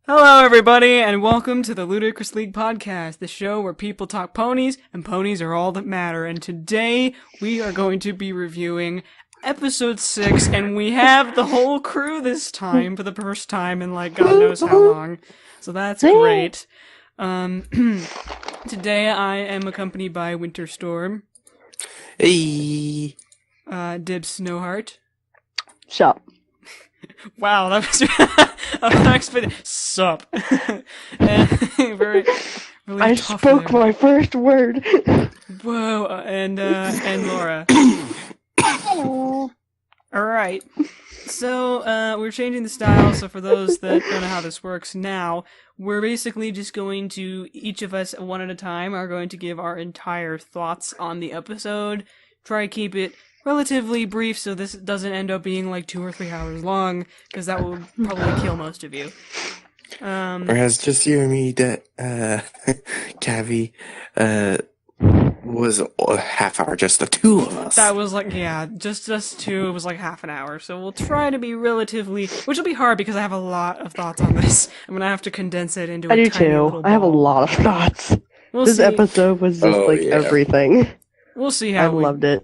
Hello, everybody, and welcome to the Ludicrous League Podcast, the show where people talk ponies, and ponies are all that matter. And today, we are going to be reviewing episode 6, and we have the whole crew this time for the first time in, like, God knows how long. So that's great. Today, I am accompanied by Winterstorm. Hey. Dibs Snowheart. Sup. Wow, that was unexpected. Sup. Very, really I tough spoke there. my first word. Whoa, and Lorah. Hello. Alright. So, we're changing the style, so for those that don't know how this works now, we're basically just going to, each of us, one at a time, are going to give our entire thoughts on the episode, try to keep it relatively brief so this doesn't end up being like 2 or 3 hours long, because that will probably kill most of you. Whereas just you and me, that Cavi was a half hour, just the two of us. That was like, yeah, just us two, it was like half an hour, so we'll try to be relatively, which will be hard because I have a lot of thoughts on this. I'm gonna have to condense it into I a do tiny too. little I have a ball. lot of thoughts. We'll This see. episode was just everything. We'll see I how we... loved it.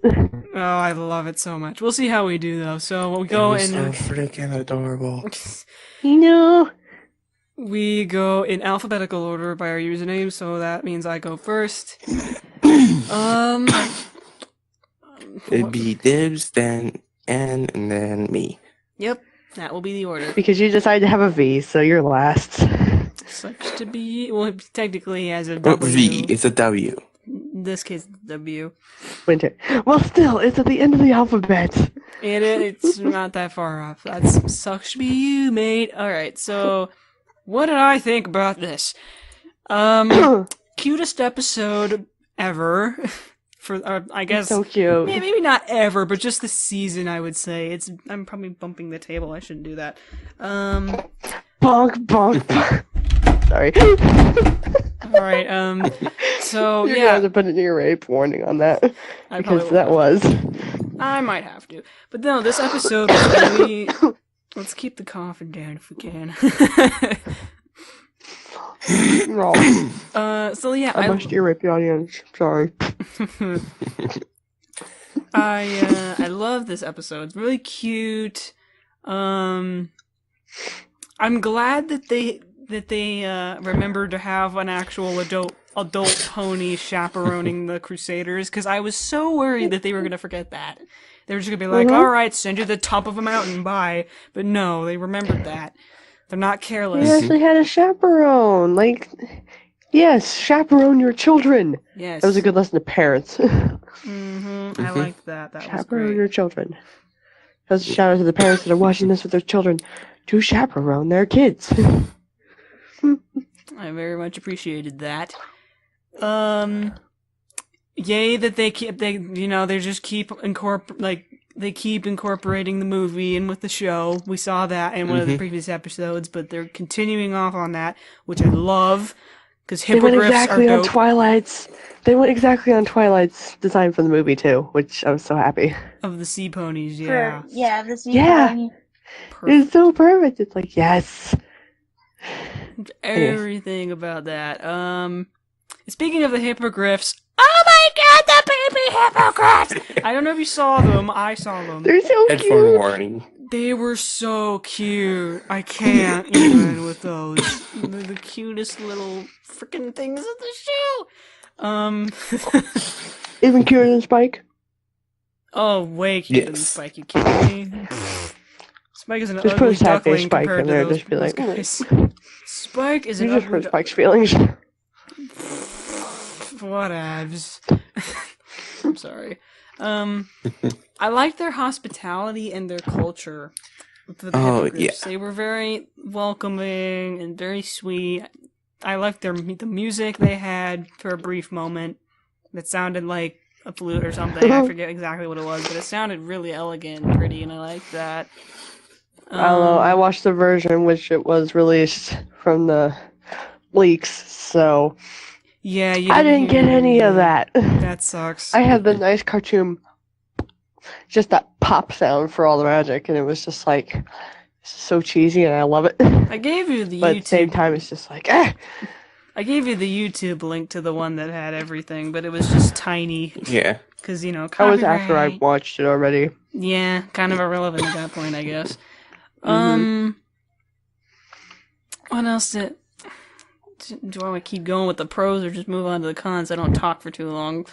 Oh, I love it so much. We'll see how we do, though. So we go it was in... so freaking adorable. We go in alphabetical order by our username, so that means I go first. It'd be Dibs, then Ann, and then me. Yep, that will be the order. Because you decided to have a V, so you're last. Such to be... Well, technically as a What W. V? It's a W. In this case, W. Winter. Well, still, it's at the end of the alphabet. It's not that far off. That sucks to be you, mate. Alright, so... What did I think about this? Cutest episode ever. I guess... So cute. Maybe not ever, but just this season, I would say. I'm probably bumping the table. I shouldn't do that. Bonk, bonk, bonk. Sorry. Alright, so, You're yeah. gonna have to put an ear rape warning on that. I Because probably that was. I might have to. But no, this episode was really... Let's keep the coughing down if we can. So yeah, I must ear rape the audience. Sorry. I love this episode. It's really cute. I'm glad that they remembered to have an actual adult pony chaperoning the Crusaders, because I was so worried that they were gonna forget that. They were just gonna be like, all right, send you to the top of a mountain, bye. But no, they remembered that. They're not careless. You actually had a chaperone. Like, yes, chaperone your children. Yes. That was a good lesson to parents. I liked that. That was Chaperone great. your children. That was a shout out to the parents that are watching this with their children to chaperone their kids. I very much appreciated that. Yay that they just keep incorporating the movie in with the show. We saw that in one of the previous episodes, but they're continuing off on that, which I love, because hippogriffs are dope. They went exactly on Twilight's design for the movie too, which I was so happy. Of the sea ponies, yeah. The sea Yeah. It's so perfect. It's like, yes. Everything about that. Speaking of the hippogriffs, oh my god, the baby hippogriffs! I don't know if you saw them. I saw them. They're so Headphone cute. warning. They were so cute. I can't even with those. They're the cutest little freaking things in the show. Even cuter than Spike. Oh, way cuter than Yes. Spike. You kidding me? Spike is an Just put ugly a sad face duckling Spike compared in to there, those just be like, guys. Spike is You an just ugly hurt Spike's feelings. Whatevs. I'm sorry. I like their hospitality and their culture. The hippogriffs. They were very welcoming and very sweet. I liked the music they had for a brief moment. That sounded like a flute or something. I forget exactly what it was, but it sounded really elegant and pretty, and I liked that. I don't know. I watched the version which it was released from the leaks, so yeah, I didn't get any of that. That sucks. I had the nice cartoon, just that pop sound for all the magic, and it was just like, so cheesy, and I love it. I gave you the But YouTube. at the same time, it's just like, eh. I gave you the YouTube link to the one that had everything, but it was just tiny. Yeah. Because, you know, That was after I copyright. watched it already. Yeah, kind of irrelevant at that point, I guess. Mhm. What else do I want to keep going with the pros or just move on to the cons? I don't talk for too long.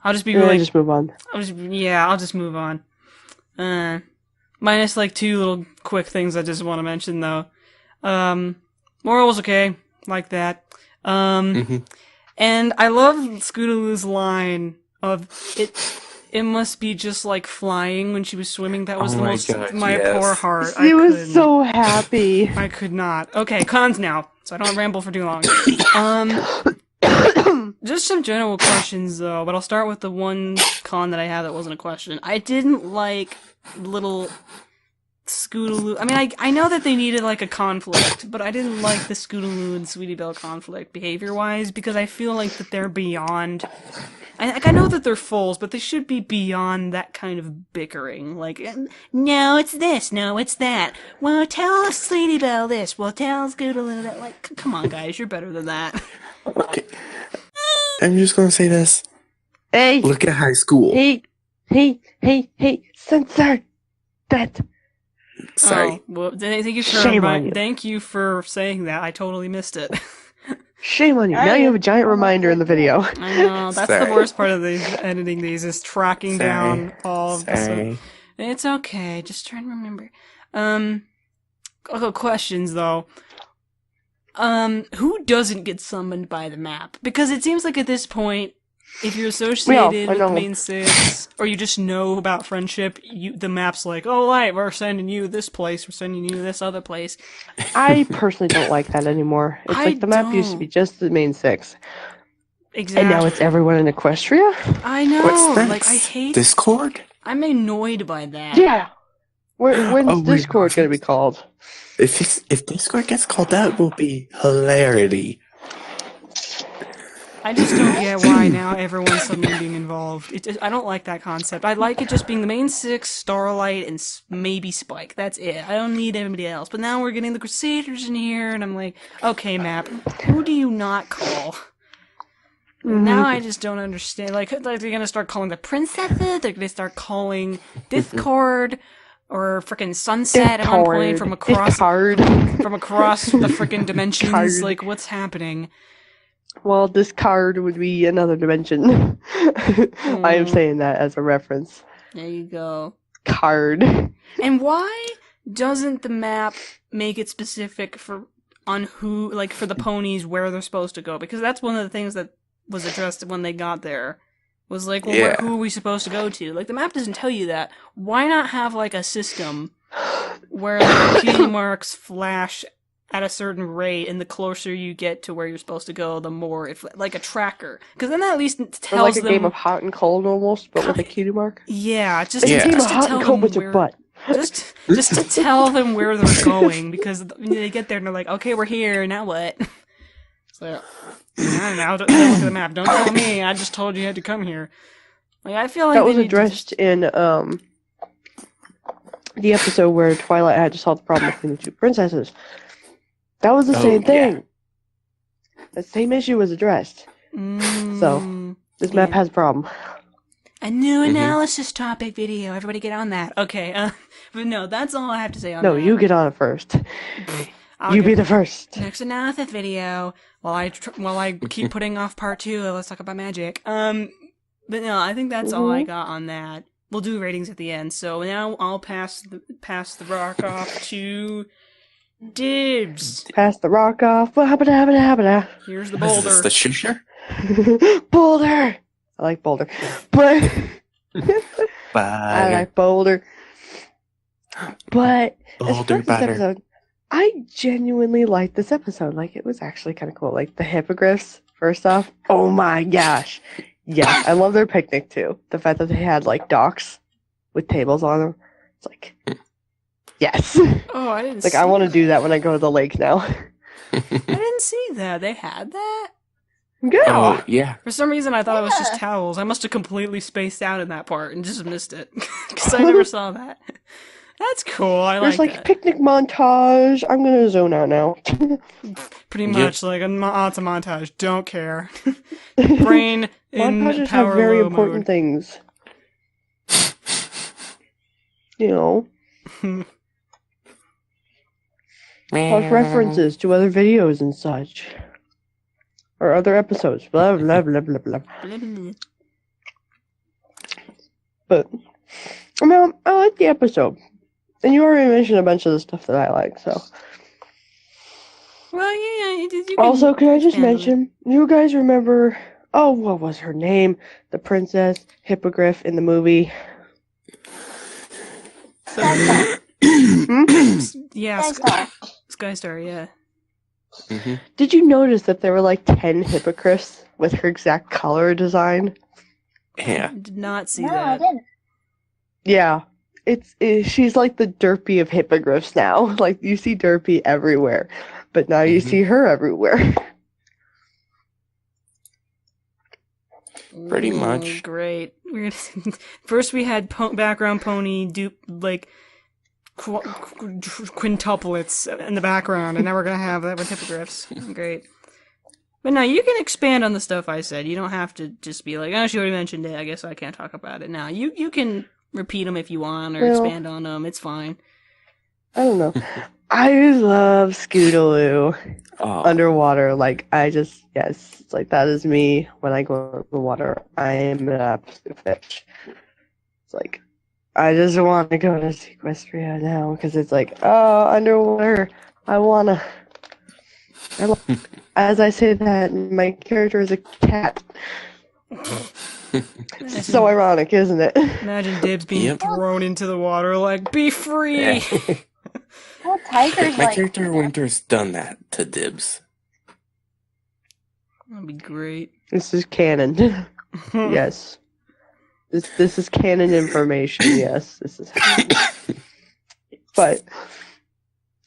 I'll just be really... just move on. I'll just move on. Minus, like, 2 little quick things I just want to mention, though. Moral was okay. Like that. And I love Scootaloo's line of, it must be just like flying when she was swimming. That was my poor heart. He was so happy. I could not. Okay, cons now, so I don't ramble for too long. Just some general questions, though, but I'll start with the one con that I have that wasn't a question. I didn't like little Scootaloo. I mean, I know that they needed, like, a conflict, but I didn't like the Scootaloo and Sweetie Belle conflict, behavior-wise, because I feel like that they're beyond... I know that they're foals, but they should be beyond that kind of bickering. Like, no, it's this, no, it's that. Well, tell Sweetie Belle this, well, tell Scootaloo that. Like, come on, guys, you're better than that. Okay. I'm just gonna say this. Hey! Look at high school. Hey! Censor that! Sorry. Oh, well, thank you for saying that. I totally missed it. Shame on you. Now you have a giant reminder in the video. I know. That's the worst part of editing these is tracking down all of the... It's okay. Just try and remember. Okay, questions, though. Who doesn't get summoned by the map? Because it seems like at this point, if you're associated with the main 6, or you just know about friendship, the map's like, oh, right, we're sending you this place, we're sending you this other place. I personally don't like that anymore. It's like the map used to be just the main 6. Exactly. And now it's everyone in Equestria? I know. What's that? Like, I hate... Discord? I'm annoyed by that. Yeah. When's Discord going to be called? If Discord gets called out, it will be hilarity. I just don't get why now everyone's suddenly being involved. I don't like that concept. I like it just being the main 6, Starlight, and maybe Spike. That's it. I don't need anybody else. But now we're getting the Crusaders in here, and I'm like, okay, map, who do you not call? Mm-hmm. Now I just don't understand. Like they're gonna start calling the princesses. They're gonna start calling Discord or frickin' Sunset at one point from across the frickin' dimensions. Like, what's happening? Well, this card would be another dimension. I am saying that as a reference. There you go. Card. And why doesn't the map make it specific for the ponies where they're supposed to go? Because that's one of the things that was addressed when they got there. Was like, well, who are we supposed to go to? Like, the map doesn't tell you that. Why not have, like, a system where the key marks flash at a certain rate, and the closer you get to where you're supposed to go, the more like a tracker. Because then that at least tells them... Like a game of hot and cold almost, but with a cutie mark? Yeah, just to tell them with your butt. Just to tell them where they're going, because they get there and they're like, okay, we're here, now what? So, now look at the map. Don't tell me, I just told you had to come here. Like, I feel like that was addressed in the episode where Twilight had to solve the problem between the two princesses. That was the same thing. Yeah. The same issue was addressed. So, this map has a problem. A new analysis topic video. Everybody get on that. Okay, but no, that's all I have to say on that. No, you get on it first. You be the first. Next analysis video. While I keep putting off part 2, let's talk about magic. But no, I think that's all I got on that. We'll do ratings at the end. So now I'll pass the rock off to Dibs. Pass the rock off. Here's the boulder. Is this the shooter? Boulder. I like Boulder. But I like Boulder. But Boulder episode, I genuinely liked this episode. Like, it was actually kind of cool. Like, the hippogriffs, first off. Oh my gosh. Yeah, I love their picnic too. The fact that they had, like, docks with tables on them. It's like, yes. Oh, I didn't see I want to do that when I go to the lake now. I didn't see that. They had that? Yeah. Oh, yeah. For some reason, I thought it was just towels. I must have completely spaced out in that part and just missed it. Because I never saw that. That's cool. I There's like like that. picnic montage. I'm gonna zone out now. Pretty much like it's a montage. Don't care. Brain in Montages power have very low important mode. things. You know, like references to other videos and such. Or other episodes. Blah, blah, blah, blah, blah. But, I like the episode. And you already mentioned a bunch of the stuff that I like, so. Well, yeah. You can Also, can I just expand on it. mention, you guys remember, what was her name? The princess hippogriff in the movie. Yeah, Skystar. Skystar, yeah. Mm-hmm. Did you notice that there were like 10 hippogriffs with her exact color design? Yeah. I did not see No, I that. didn't. Yeah. She's like the Derpy of hippogriffs now. Like, you see Derpy everywhere, but now you Mhm. see her everywhere. Pretty Ooh, much. Great. First we had background pony like quintuplets in the background, and now we're gonna have that with hippogriffs. Great. But no, you can expand on the stuff I said. You don't have to just be like, oh, she already mentioned it. I guess I can't talk about it now. You can repeat them if you want, or Well- expand on them. It's fine. I don't know. I love Scootaloo Oh. underwater. Like, yes, it's like that is me when I go in the water. I am an absolute fish. It's like, I just want to go to Sequestria now because it's like, oh, underwater. As I say that, my character is a cat. It's so ironic, isn't it? Imagine Dibs being Yep. thrown into the water, like, be free! Yeah. Well, Tiger's My like... character Winter's done that to Dibs. That'd be great. This is canon. Yes. This is canon information. Yes, this is. But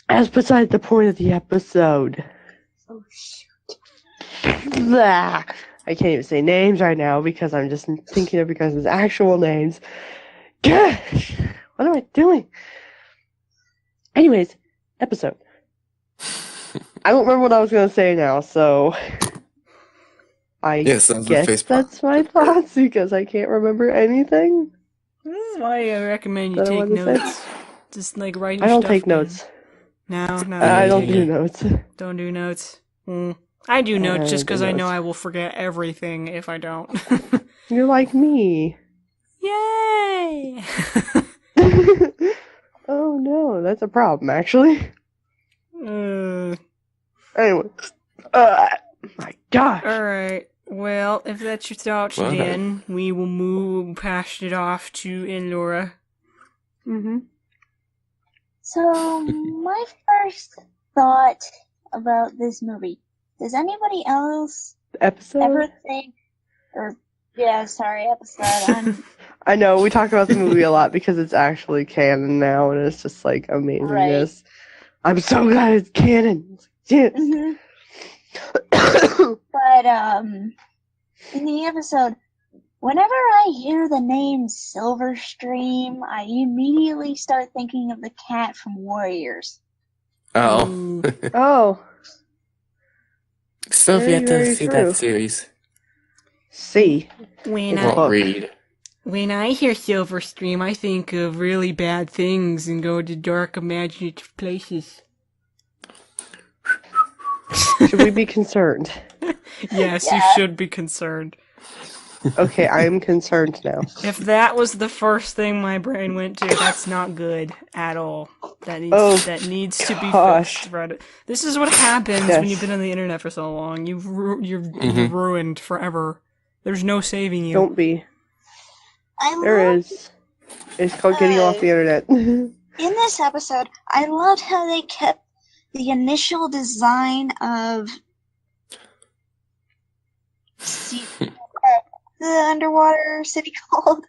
as beside the point of the episode. Oh, shoot. Blah. I can't even say names right now because I'm just thinking of you guys' actual names. Gosh, what am I doing? Anyways, episode. I don't remember what I was going to say now, so I Yes, that was the guess face that's my thoughts because I can't remember anything This is why I recommend you that I take wanted to say. notes. Just, like, write your I don't stuff take down. notes. No, I don't take do it. notes. Don't do notes. I do notes just do because I know notes. I will forget everything if I don't. You're like me. Yay! Oh no, that's a problem actually. Anyway, my gosh. Alright. Well, if that's your thoughts, Well then we will pass it off to Lorah. Mm-hmm. So, my first thought about this movie. Does anybody else Episode. ever think... episode. I know we talk about the movie a lot because it's actually canon now, and it's just like amazingness. I'm so glad it's canon. Yes. Mhm. But, in the episode, whenever I hear the name Silverstream, I immediately start thinking of the cat from Warriors. Oh. Ooh. Oh, Still Very, yet to very see true. that series. see. When Well, I Won't read. when I hear Silverstream, I think of really bad things and go to dark, imaginative places. Should we be concerned? Yes, Yeah. you should be concerned. Okay, I am concerned now. If that was the first thing my brain went to, that's not good at all. That needs to be gosh. fixed. Right? This is what happens Yes. when you've been on the internet for so long. You're Mhm. ruined forever. There's no saving you. Don't be. I There love, is. It's called getting off the internet. in this episode, I loved how they kept the initial design of the underwater city called.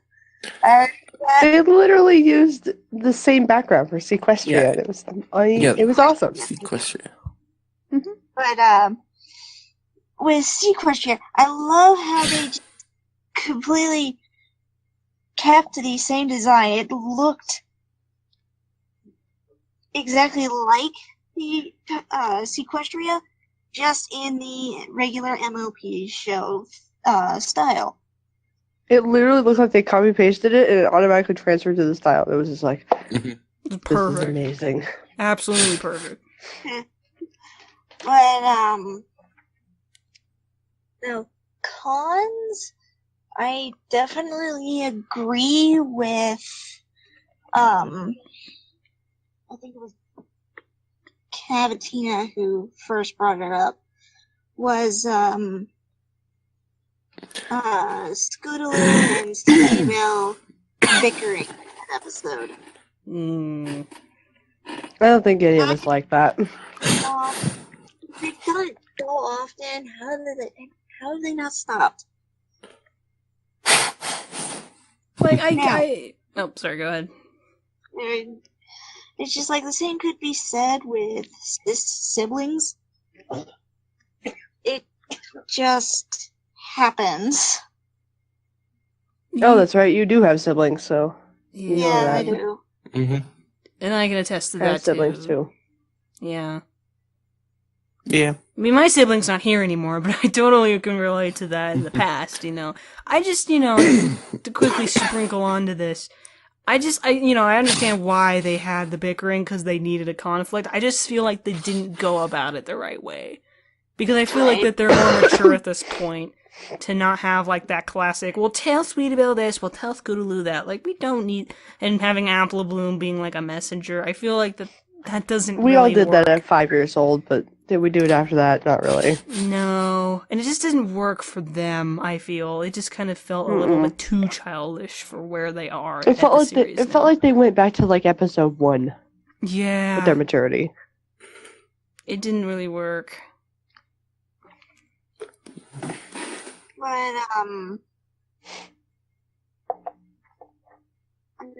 They literally used the same background for Sequestria. Yeah. And Yeah. it was awesome. Sequestria. But with Sequestria, I love how they just completely kept the same design. It looked exactly like the Sequestria, just in the regular MLP show style. It literally looked like they copy pasted it and it automatically transferred to the style. It was just like, Mhm. this is Perfect. amazing. Absolutely perfect. But no cons. I definitely agree with I think it was Cavatina who first brought it up, was Scootaloo and Steve-O bickering in that episode. Mm. I don't think any of us like that. They've done it so often. How have they not stopped? Like, Now, oh, sorry, go ahead. it's just like the same could be said with siblings. It just happens. Oh, that's right. You do have siblings, so Yeah, you know Yeah, that. I do. Mhm. and I can attest to I have that siblings too. Yeah. Yeah. I mean, my sibling's not here anymore, but I totally can relate to that in the past, I just, to quickly sprinkle onto this, I understand why they had the bickering, because they needed a conflict. I just feel like they didn't go about it the right way. Because I feel like that they're more mature at this point to not have, like, that classic, we'll tell Sweetable this, we'll tell Scootaloo that. Like, we don't need, and having Apple Bloom being, like, a messenger. I feel like that doesn't We really all did work. that at 5 years old, but did we do it after that? Not really. No, and it just didn't work for them. I feel it just kind of felt a little bit too childish for where they are. It felt like they went back to like episode 1 Yeah, with their maturity. It didn't really work. But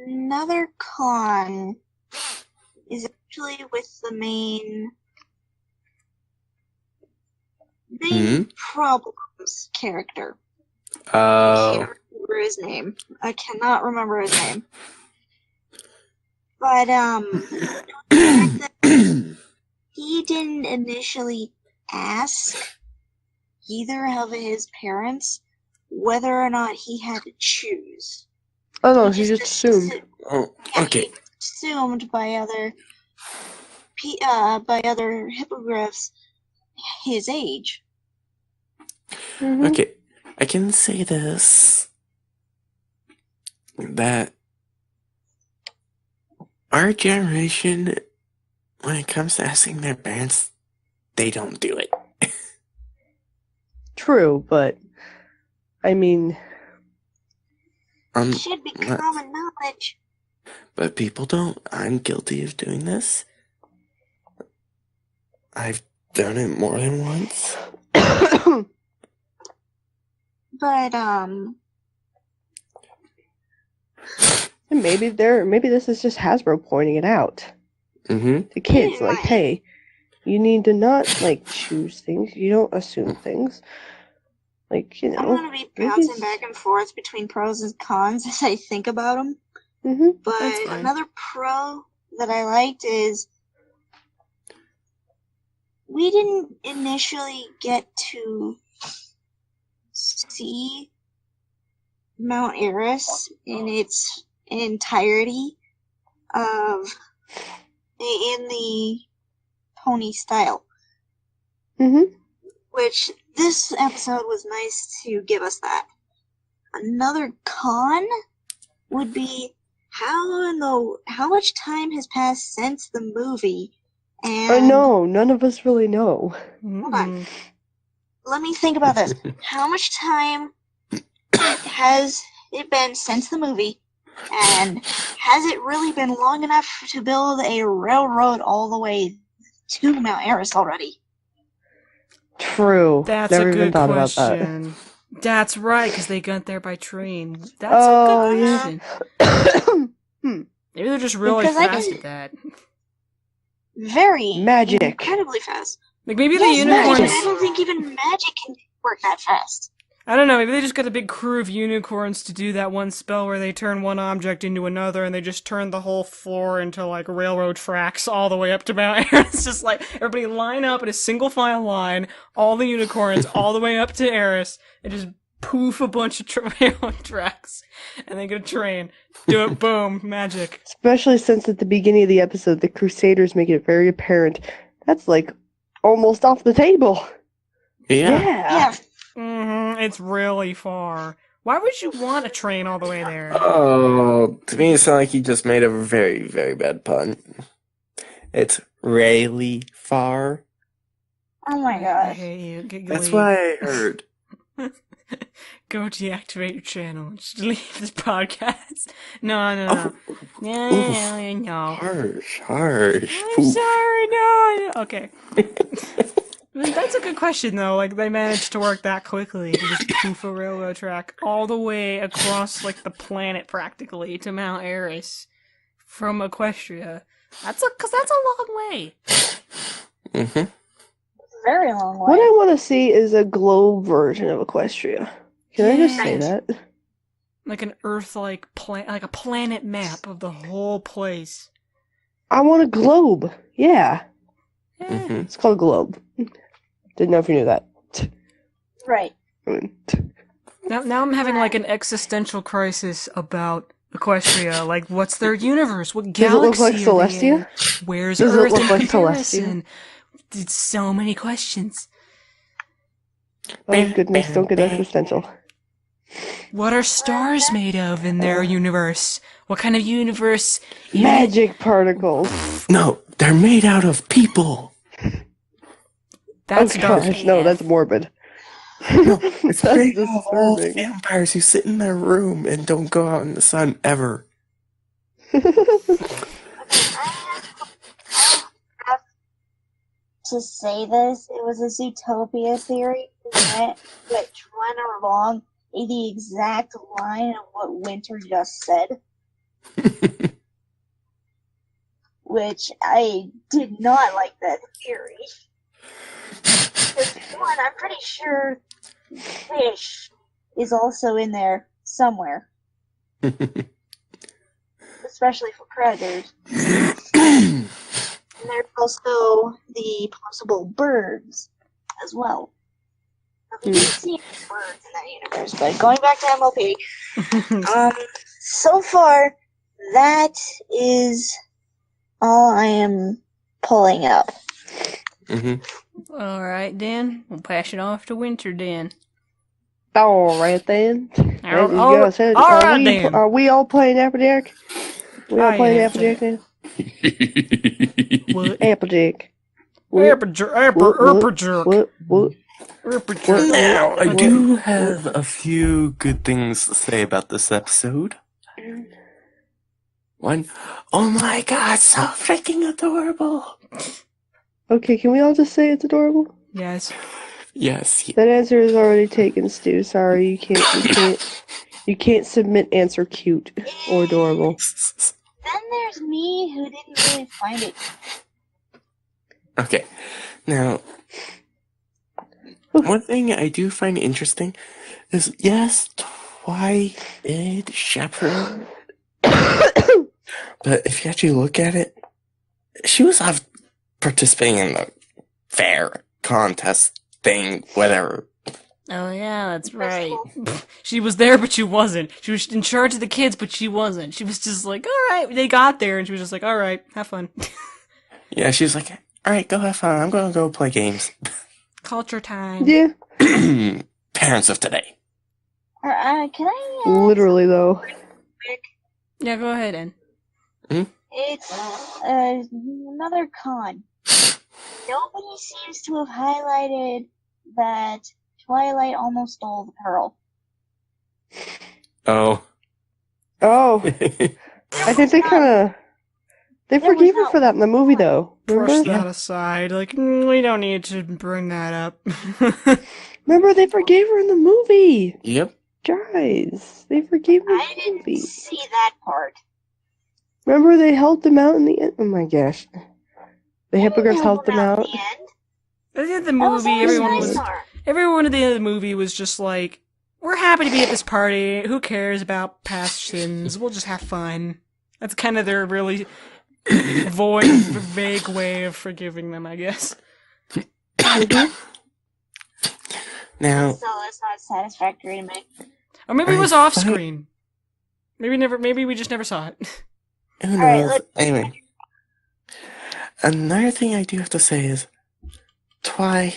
another con is actually with the main problems character. Oh. I can't remember his name. I cannot remember his name. But the fact that he didn't initially ask either of his parents whether or not he had to choose. Oh no, he just assumed. Oh, okay. He assumed by other hippogriffs his age. Mm-hmm. Okay, I can say this, that our generation, when it comes to asking their parents, they don't do it. True, but I mean, It should be common knowledge. But people don't. I'm guilty of doing this. I've done it more than once. But maybe this is just Hasbro pointing it out Mm-hmm. to kids. Like, hey, you need to not like choose things. You don't assume things. Like, I'm gonna be bouncing back and forth between pros and cons as I think about them. Mm-hmm. But another pro that I liked is we didn't initially get to see Mount Eris in its entirety in the pony style. Mm-hmm. Which this episode was nice to give us that. Another con would be how much time has passed since the movie, and no, none of us really know. Hold on. Let me think about this. How much time has it been since the movie, and has it really been long enough to build a railroad all the way to Mount Eris already? True. That's Never a even good thought question. about that. That's right, because they got there by train. That's a good question. Maybe they're just really fast at that. Very magic, incredibly fast. Like maybe yes, the unicorns. Magic. I don't think even magic can work that fast. I don't know, maybe they just got a big crew of unicorns to do that one spell where they turn one object into another and they just turn the whole floor into like railroad tracks all the way up to Mount Eris. It's just like everybody line up in a single file line, all the unicorns all the way up to Eris, and just poof a bunch of railroad tracks. And they get a train. Do it, boom, magic. Especially since at the beginning of the episode, the Crusaders make it very apparent that's like almost off the table. Yeah. Yeah. It's really far. Why would you want a train all the way there? Oh, to me it sounded like you just made a very, very bad pun. It's really far. Oh my I gosh. hate you. That's what I heard. Go deactivate your channel. Just leave this podcast. No. No. Harsh. I'm sorry, no. Okay. That's a good question, though. Like, they managed to work that quickly to just poof a railroad track all the way across, like, the planet, practically, to Mount Eris from Equestria. That's a long way. Mm-hmm. Very long way. What I want to see is a globe version of Equestria. Can I just say that? Like an Earth-like like a planet map of the whole place. I want a globe. Yeah. Mm-hmm. It's called a globe. Didn't know if you knew that. Right. Now I'm having like an existential crisis about Equestria. Like, what's their universe? What Does it look galaxy like are they Celestia? in? Where's Does it Earth look in like Celestia? comparison? It's so many questions. Oh goodness, don't get existential. What are stars made of in their universe? What kind of universe? Magic particles. No, they're made out of people. That's oh dark. gosh, no, that's morbid. It's That's made of old disturbing. vampires who sit in their room and don't go out in the sun ever. To say this, it was a Zootopia theory which went along the exact line of what Winter just said. Which I did not like that theory. Because one, I'm pretty sure fish is also in there somewhere. Especially for predators. And there's also the possible birds as well. We didn't see any birds in that universe, but going back to MLP, so far, that is all I am pulling up. Mm-hmm. All right, Dan. We'll pass it off to Winter, Dan. All right then. As you All guys said, right, Dan. are we all playing Applejack? We all Oh, playing yeah, Applejack now? What? Applejack. Herpajerk. What? Now, I do have a few good things to say about this episode. One, oh my god, so freaking adorable. Okay, can we all just say it's adorable? Yes. Yes. That answer is already taken, Stu. Sorry, you can't submit answer cute or adorable. Then there's me, who didn't really find it. Okay, now, one thing I do find interesting is, yes, Twilight chaperone, but if you actually look at it, she was participating in the fair contest thing, whatever. Oh, yeah, that's right. She was there, but she wasn't. She was in charge of the kids, but she wasn't. She was just like, all right, they got there, and she was just like, all right, have fun. Yeah, she was like, all right, go have fun. I'm going to go play games. Culture time. Yeah, Parents of today. Can I literally though. quick? Yeah, go ahead, Ann. It's another con. Nobody seems to have highlighted that Twilight almost stole the pearl. Oh. Oh, I think they forgave her for that in the movie though. Push Remember? that aside. Like, we don't need to bring that up. Remember they forgave her in the movie. Yep. Guys, they forgave her I in the didn't movie. see that part. Remember they helped him out in the end. Oh my gosh, the hippogriffs helped him out. At the end. At the end of the That was movie, always everyone nice was... part. Everyone at the end of the movie was just like, we're happy to be at this party. Who cares about past sins? We'll just have fun. That's kind of their really vague way of forgiving them, I guess. Now, So that's not satisfactory to me. Or maybe it was off screen. Maybe we just never saw it. who All right, knows? Anyway, another thing I do have to say is, Twy,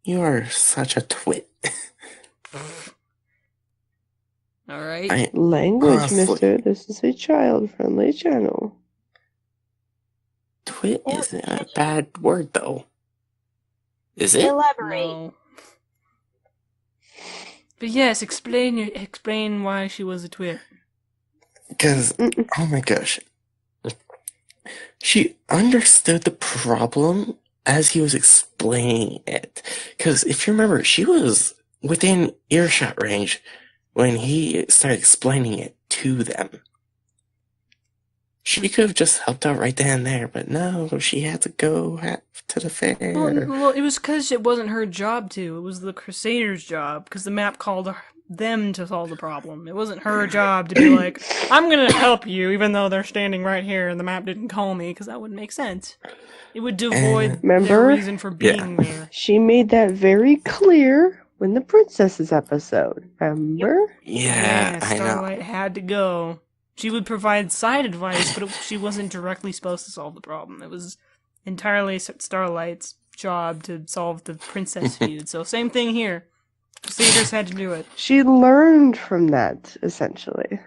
you are such a twit. Alright. Language, Honestly. mister. This is a child-friendly channel. Twit isn't a bad word, though. Is it? Elaborate. No. But yes, explain why she was a twit. Because, oh my gosh. She understood the problem as he was explaining it. Because if you remember, she was within earshot range when he started explaining it to them. She could have just helped out right then and there, but no, she had to go to the fair. Well, it was because it wasn't her job to. It was the Crusaders' job, because the map called them to solve the problem. It wasn't her job to be like, I'm gonna help you, even though they're standing right here and the map didn't call me, because that wouldn't make sense. It would devoid their Remember? reason for being there. She made that very clear when the princesses episode. Remember? Yeah, I know. Starlight had to go. She would provide side advice, but she wasn't directly supposed to solve the problem. It was entirely Starlight's job to solve the princess feud. So same thing here. Crusaders had to do it. She learned from that, essentially.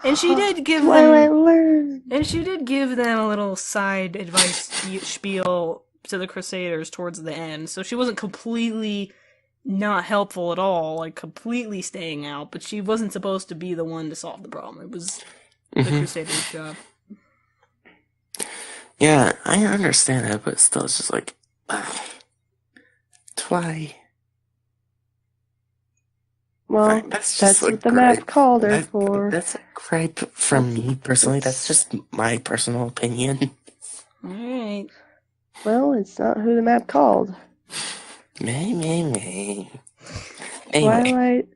And she did give Twilight them... learned. And she did give them a little side advice spiel to the Crusaders towards the end. So she wasn't completely not helpful at all, like completely staying out, but she wasn't supposed to be the one to solve the problem. It was the Crusaders' job. Yeah, I understand that, but still, it's just like, Twy. Well, that's what the map called her for. That's a gripe from me personally. That's just my personal opinion. Alright. Well, it's not who the map called. Anyway. Twilight.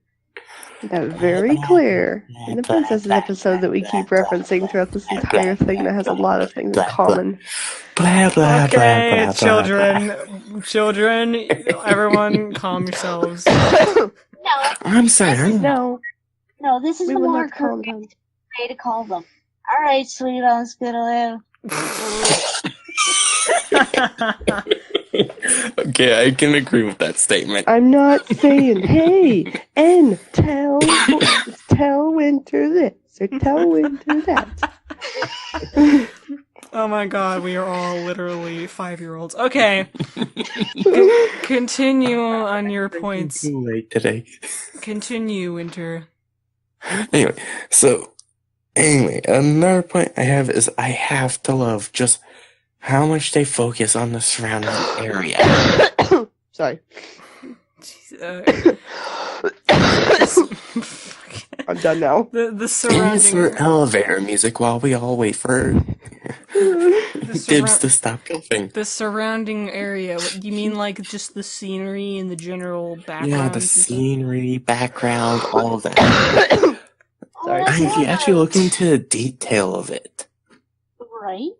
That very clear in the princesses episode that we keep referencing throughout this entire thing that has a lot of things in common. Blah, blah, Okay, blah, blah, children. Children, everyone calm yourselves. No, I'm sorry. No, no, this is we the will more not calm correct down. way to call them. All right, sweetie, let's get a Okay, I can agree with that statement. I'm not saying, hey, and tell Winter this or tell Winter that. Oh my god, we are all literally 5-year-olds. Okay. Continue on your points. Too late today. Continue, Winter. Anyway, another point I have is I have to love just how much they focus on the surrounding area. Sorry. I'm done now. The surrounding... Insert elevator music while we all wait for Dibs to stop coughing. The surrounding area. What, you mean like just the scenery and the general background? Yeah, the scenery, background, all of that. Sorry. If you actually look into the detail of it. right.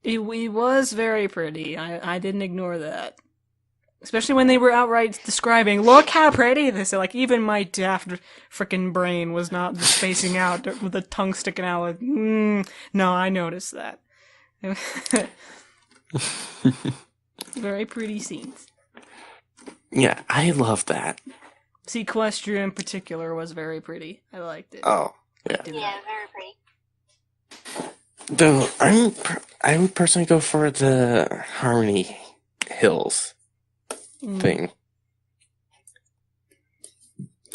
It was very pretty. I didn't ignore that. Especially when they were outright describing, look how pretty this is. Like, even my daft frickin' brain was not just spacing out with a tongue sticking out like, no, I noticed that. Very pretty scenes. Yeah, I love that. Sequestria in particular was very pretty. I liked it. Oh, yeah. Yeah, very pretty. Though, I would personally go for the Harmony Hills thing.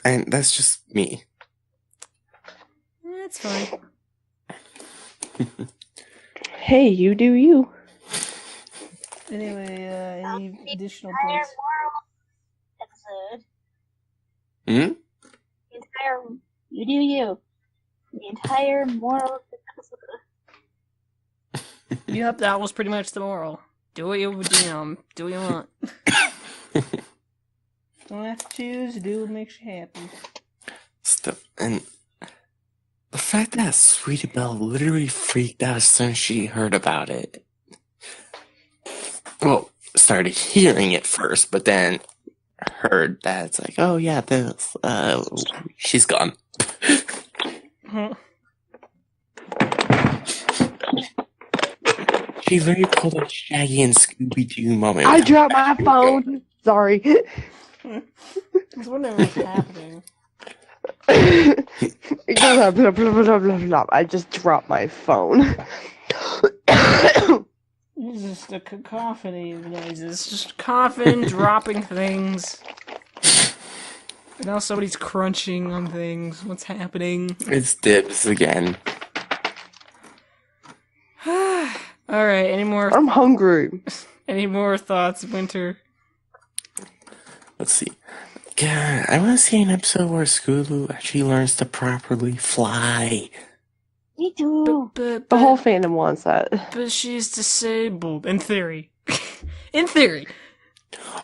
And that's just me. That's fine. Hey, you do you. Anyway, any additional Entire points? moral episode. Hmm? The entire you do you. The entire moral of this episode. Yep, that was pretty much the moral. Do what you want. Don't have to choose. Do what makes you happy. Stuff. And the fact that Sweetie Belle literally freaked out as soon as she heard about it. Well, started hearing it first, but then heard that it's like, oh yeah, this, she's gone. She literally pulled a Shaggy and Scooby-Doo moment. I dropped my phone. Sorry. I was wondering what's happening. Blah, blah, blah, blah, blah, blah. I just dropped my phone. It's just a cacophony of noises. Just coughing, dropping things. And now somebody's crunching on things. What's happening? It's Dibs again. Alright, I'm hungry. any more thoughts, Winter? Let's see. God, I want to see an episode where Scooby actually learns to properly fly. Me too. The whole fandom wants that. But she's disabled. In theory. In theory.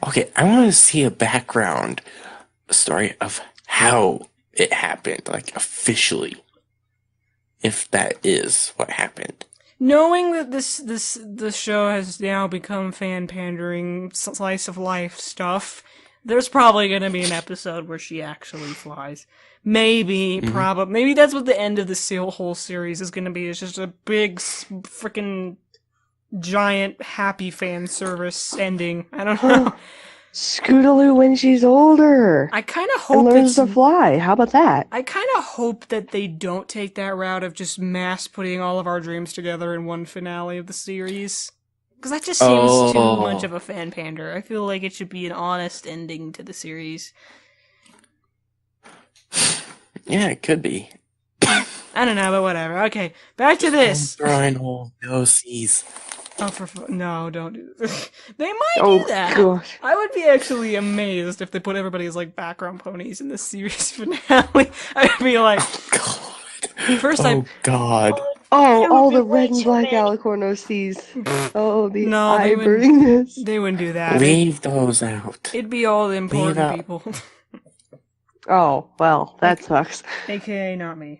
Okay, I want to see a background story of how it happened, like officially, if that is what happened. Knowing that this show has now become fan pandering, slice of life stuff, there's probably going to be an episode where she actually flies. Maybe, probably. Maybe that's what the end of this whole series is going to be. It's just a big, freaking, giant, happy fan service ending. I don't know. Scootaloo when she's older. I kind of And hope learns to fly. How about that? I kind of hope that they don't take that route of just mass putting all of our dreams together in one finale of the series. Because that just seems too much of a fan pander. I feel like it should be an honest ending to the series. Yeah, it could be. I don't know, but whatever. Okay, back to this. Throwing old OCs. Oh, no, don't do this. They might do that. Gosh. I would be actually amazed if they put everybody as like background ponies in the series finale. I'd be like, God. First God. Oh, There all would the be red way and too black many. alicorn OCs. Oh, the No, they eye-burningness. they wouldn't do that. Leave those out. It'd be all the important out. people. Oh, well, that sucks. AKA not me.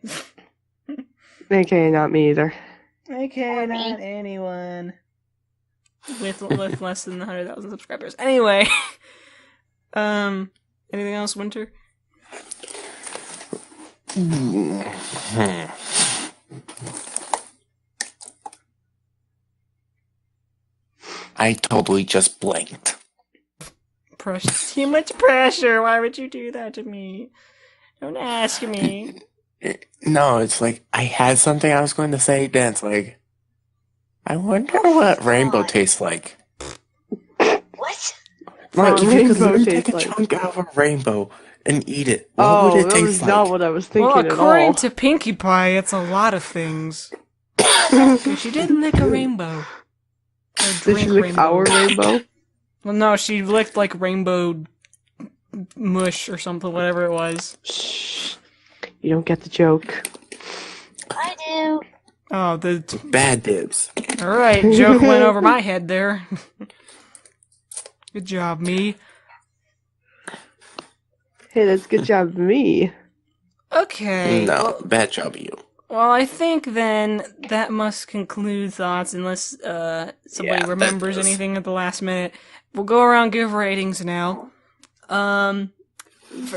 Okay, not me either. AKA Or me. not anyone. With less than 100,000 subscribers. Anyway. Anything else, Winter? I totally just blanked. Too much pressure. Why would you do that to me? Don't ask me. No, it's like I had something I was going to say, then it's like, I wonder what rainbow tastes like. What? Like, What if you could rainbow literally take a tastes like? chunk out of a rainbow and eat it, what would it that was taste not like? what I was thinking Well, at according all. to Pinkie Pie, it's a lot of things. She didn't lick a rainbow. Or Did drink she lick rainbow. our rainbow? Well, no, she licked like rainbow mush or something, whatever it was. Shh. You don't get the joke. I do. Oh, Bad Dibs. alright, joke went over my head there. Good job, me. Hey, that's a good job of me. Okay. No, bad job of you. Well, I think then that must conclude thoughts, unless somebody Yeah, that remembers does. anything at the last minute. We'll go around give ratings now. For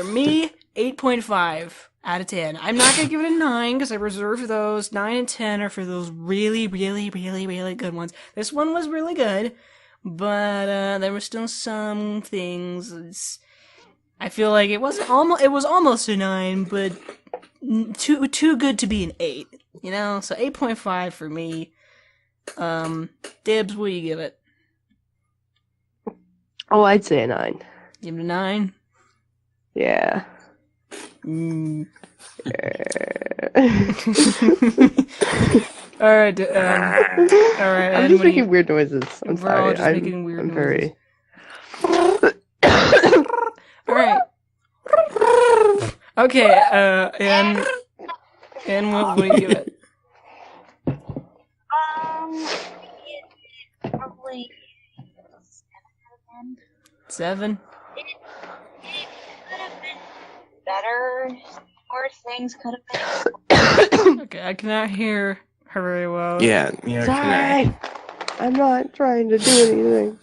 me, 8.5 out of 10. I'm not gonna give it a 9 because I reserved those. 9 and 10 are for those really, really, really, really good ones. This one was really good, but there were still some things. I feel like it was almost a 9, but too good to be an 8. You know, so 8.5 for me. Dibs, what do you give it? Oh, I'd say a 9. Give it a 9. Yeah. All right. All right. I'm just making weird noises. I'm We're all sorry. just making weird I'm very. All right. Okay. And what do you give it? Probably 7. it More things could have been. Okay, I cannot hear her very well. Yeah, neither can I. Sorry. I'm not trying to do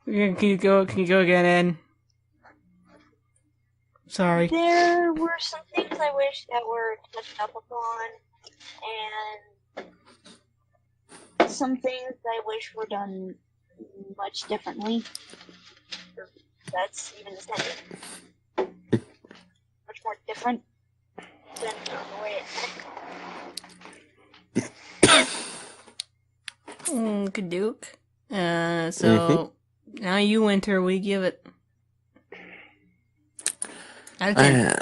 anything. Can you go again, Ed? Sorry. There were some things I wish that were touched up upon, and some things I wish were done much differently. That's even the sentence. Much more different than the way it's meant. Kadook. So now you enter. We give it. Out of 10.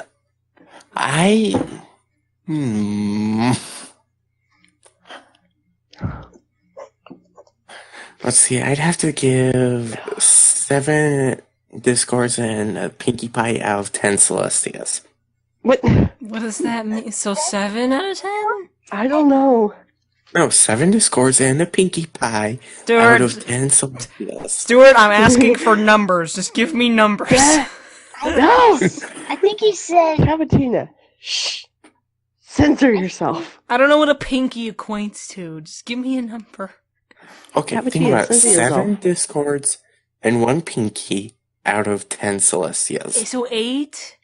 Let's see, I'd have to give 7 Discords and a Pinkie Pie out of 10 Celestias. What? What does that mean? So 7 out of 10? I don't know. No, 7 Discords and a Pinkie Pie out of 10 Celestias. Stuart, I'm asking for numbers. Just give me numbers. No! I think he said Cavatina. Shh. Censor yourself. I don't know what a pinky equates to. Just give me a number. Okay, Cavatina, think about it. censor 7 yourself. Discords and 1 Pinkie out of 10 Celestias. So 8?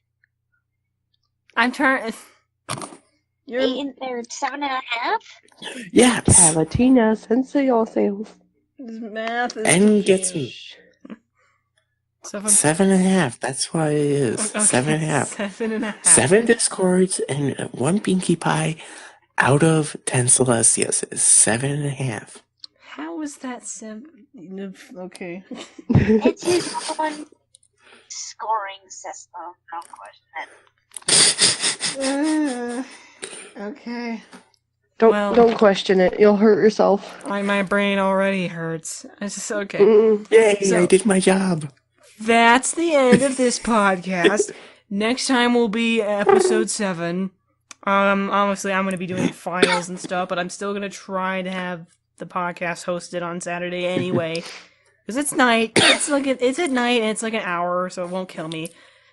I'm trying. You're 8 or 7.5. Yes! Cavatina, censor yourself. this math is. And gets me. 7. 7.5, that's what it is. Okay, 7.5. 7.5. 7 Discords and 1 Pinkie Pie out of 10 Celestias is 7.5. How is that 7? Okay. It's his own scoring system. Don't question it. Okay. Don't question it. You'll hurt yourself. My brain already hurts. It's just okay. Mm-mm. Yay, So- I did my job. That's the end of this podcast. Next time will be episode 7. Obviously I'm going to be doing finals and stuff, but I'm still going to try to have the podcast hosted on Saturday anyway. Because it's night. It's at night and it's like an hour, so it won't kill me.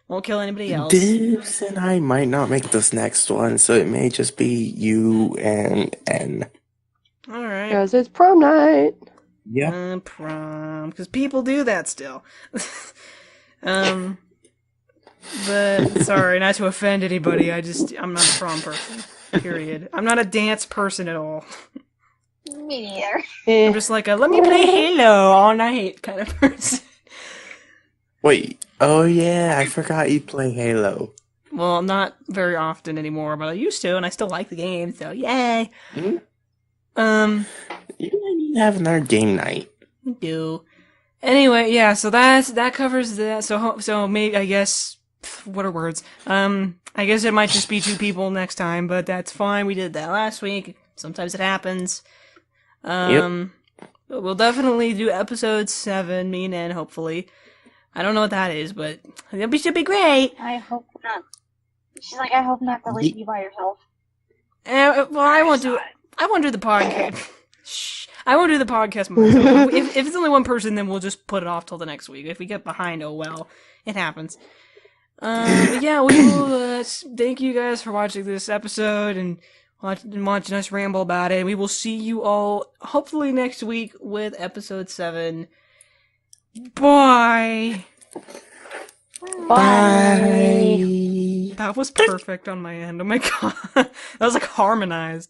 Won't kill anybody else. Dibs and I might not make this next one, so it may just be you and N. Alright. Because it's prom night. Yeah. Prom. Because people do that still. But, sorry, not to offend anybody, I'm not a prom person. Period. I'm not a dance person at all. Me neither. I'm just like a let me play Halo all night kind of person. Wait. Oh, yeah, I forgot you play Halo. Well, not very often anymore, but I used to, and I still like the game, so yay. Hmm? You might need to have another game night. We do. Anyway, yeah, so that covers that. So maybe, I guess, what are words? I guess it might just be 2 people next time, but that's fine. We did that last week. Sometimes it happens. But we'll definitely do episode 7, me and Ann, hopefully. I don't know what that is, but it should be great. I hope not. She's like, I hope not to leave you by yourself. Well, I won't do the podcast. Shh. I won't do the podcast more. So if it's only one person, then we'll just put it off till the next week. If we get behind, oh well. It happens. But yeah, we will thank you guys for watching this episode and watching us ramble about it. We will see you all hopefully next week with episode 7. Bye! Bye. That was perfect on my end. Oh my god. That was like harmonized.